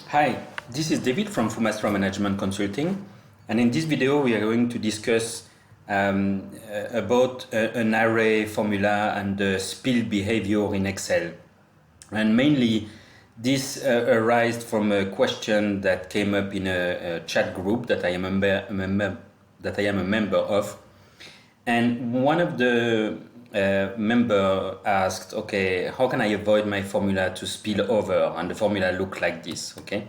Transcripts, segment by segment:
Hi, this is David from Fumastra Management Consulting, and in this video we are going to discuss about an array formula and the spill behavior in Excel. And mainly this arises from a question that came up in a chat group that I am a member of. And one of the member asked, okay, how can I avoid my formula to spill over? And the formula looked like this, okay?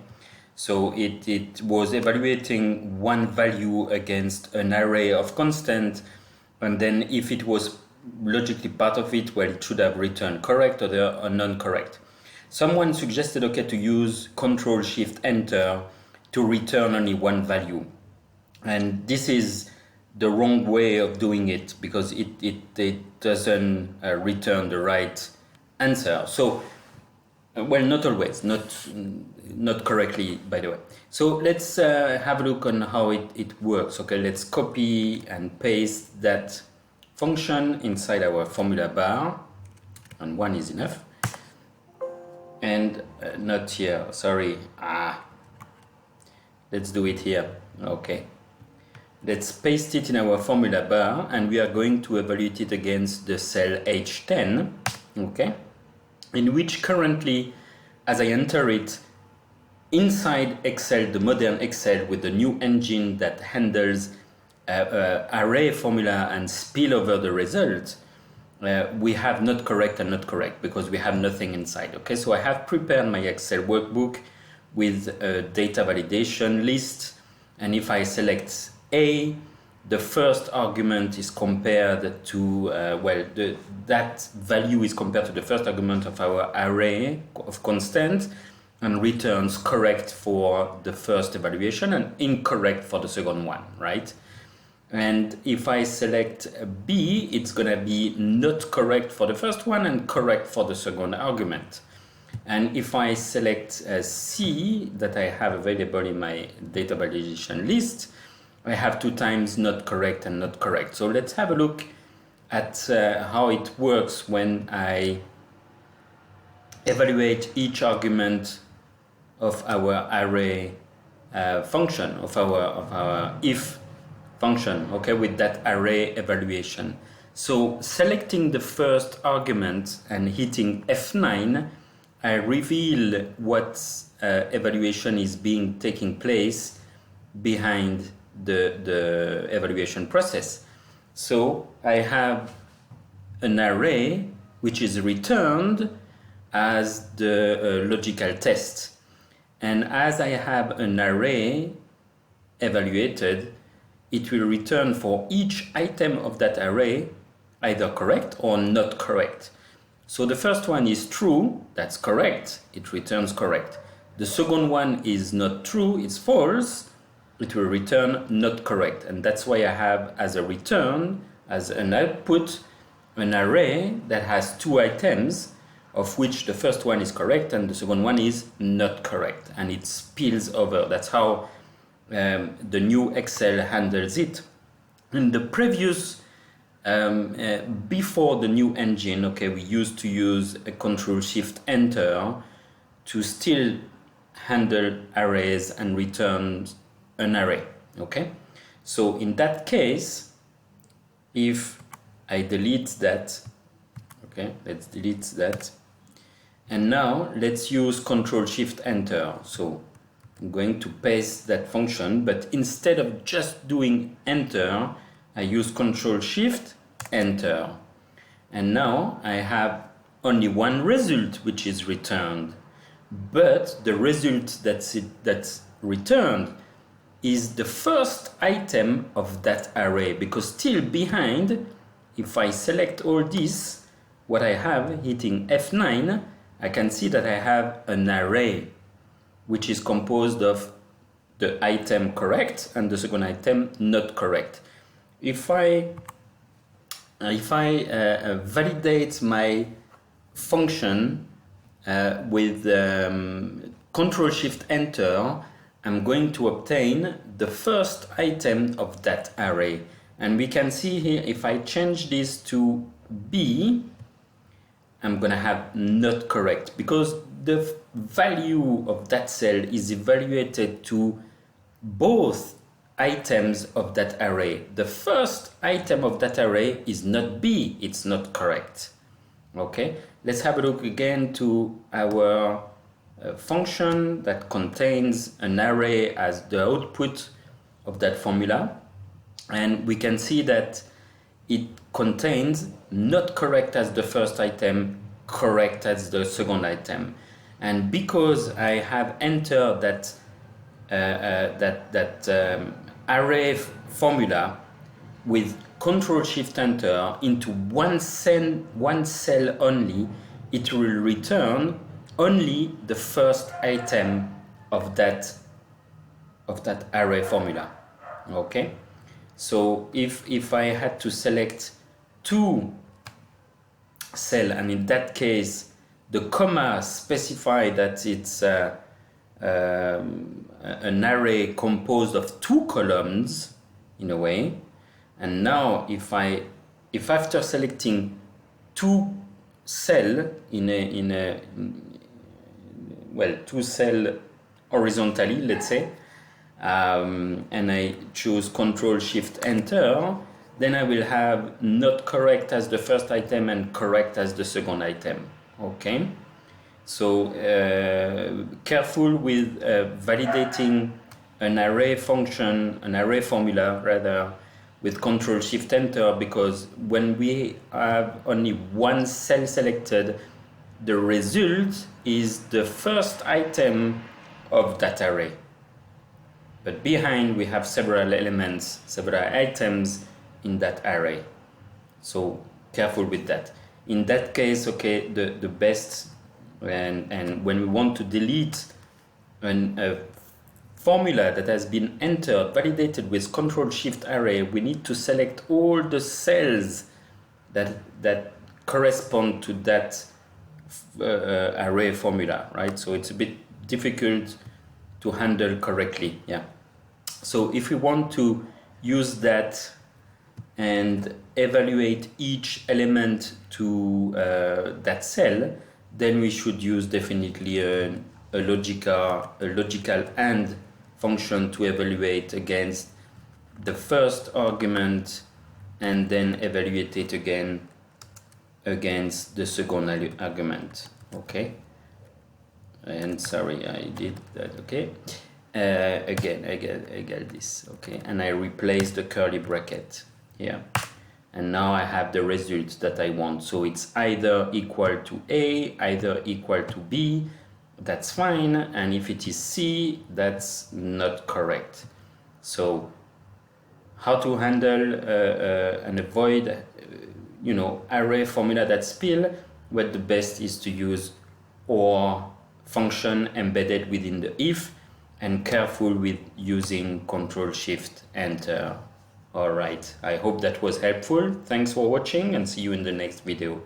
So it was evaluating one value against an array of constant, and then if it was logically part of it, well, it should have returned correct or non-correct. Someone suggested, okay, to use Control-Shift-Enter to return only one value. And this is the wrong way of doing it because it doesn't return the right answer. So, well, not always, not correctly, by the way. So let's have a look on how it works. Okay, let's copy and paste that function inside our formula bar, and one is enough. And not here, sorry. Let's do it here. Okay. Let's paste it in our formula bar, and we are going to evaluate it against the cell H10, okay, in which currently, as I enter it, inside Excel, the modern Excel with the new engine that handles array formula and spill over the result, we have not correct and not correct because we have nothing inside, okay? So I have prepared my Excel workbook with a data validation list, and if I select A, the first argument is compared to, that value is compared to the first argument of our array of constant and returns correct for the first evaluation and incorrect for the second one, right? And if I select B, it's gonna be not correct for the first one and correct for the second argument. And if I select C, that I have available in my data validation list, I have two times not correct and not correct. So let's have a look at how it works when I evaluate each argument of our array function, of our if function, okay, with that array evaluation. So selecting the first argument and hitting F9, I reveal what evaluation is taking place behind the evaluation process. So I have an array which is returned as the logical test. And as I have an array evaluated, it will return for each item of that array either correct or not correct. So the first one is true, that's correct, it returns correct. The second one is not true, it's false, it will return not correct. And that's why I have as a return, as an output, an array that has two items, of which the first one is correct and the second one is not correct, and it spills over. That's how the new Excel handles it. In the previous, before the new engine, okay, we used to use a Control-Shift-Enter to still handle arrays and return an array, okay? So in that case, if I delete that, okay, let's delete that. And now let's use Control-Shift-Enter. So I'm going to paste that function, but instead of just doing enter, I use Control-Shift-Enter. And now I have only one result which is returned. But the result that's returned is the first item of that array, because still behind, if I select all this, what I have hitting F9, I can see that I have an array which is composed of the item correct and the second item not correct. If I validate my function with Control-Shift-Enter, I'm going to obtain the first item of that array. And we can see here, if I change this to B, I'm gonna have not correct, because the value of that cell is evaluated to both items of that array, the first item of that array is not B, it's not correct. Okay, let's have a look again to our function that contains an array as the output of that formula, and we can see that it contains not correct as the first item, correct as the second item. And because I have entered that array formula with Control-Shift-Enter into one cell only, it will return only the first item of that array formula. Okay, so if I had to select two cells, and in that case the comma specify that it's an array composed of two columns in a way, and now if after selecting two cell two cell horizontally, let's say, and I choose Control-Shift-Enter, then I will have not correct as the first item and correct as the second item. Okay, so careful with validating an array function, an array formula rather, with Control-Shift-Enter, because when we have only one cell selected, the result is the first item of that array. But behind we have several elements, several items in that array. So careful with that. In that case, okay, the best, and when we want to delete a formula that has been entered, validated with Control-Shift-Array, we need to select all the cells that correspond to that array formula, right? So it's a bit difficult to handle correctly, yeah. So if we want to use that and evaluate each element to that cell, then we should use definitely a logical AND function to evaluate against the first argument and then evaluate it again against the second argument. Okay, and sorry, I did that. Okay, again I get this. Okay, and I replace the curly bracket here, and now I have the result that I want. So it's either equal to A, either equal to B, that's fine, and if it is C, that's not correct. So how to handle and avoid array formula that spill? Well, the best is to use OR function embedded within the if, and careful with using Control-Shift-Enter. All right, I hope that was helpful. Thanks for watching, and see you in the next video.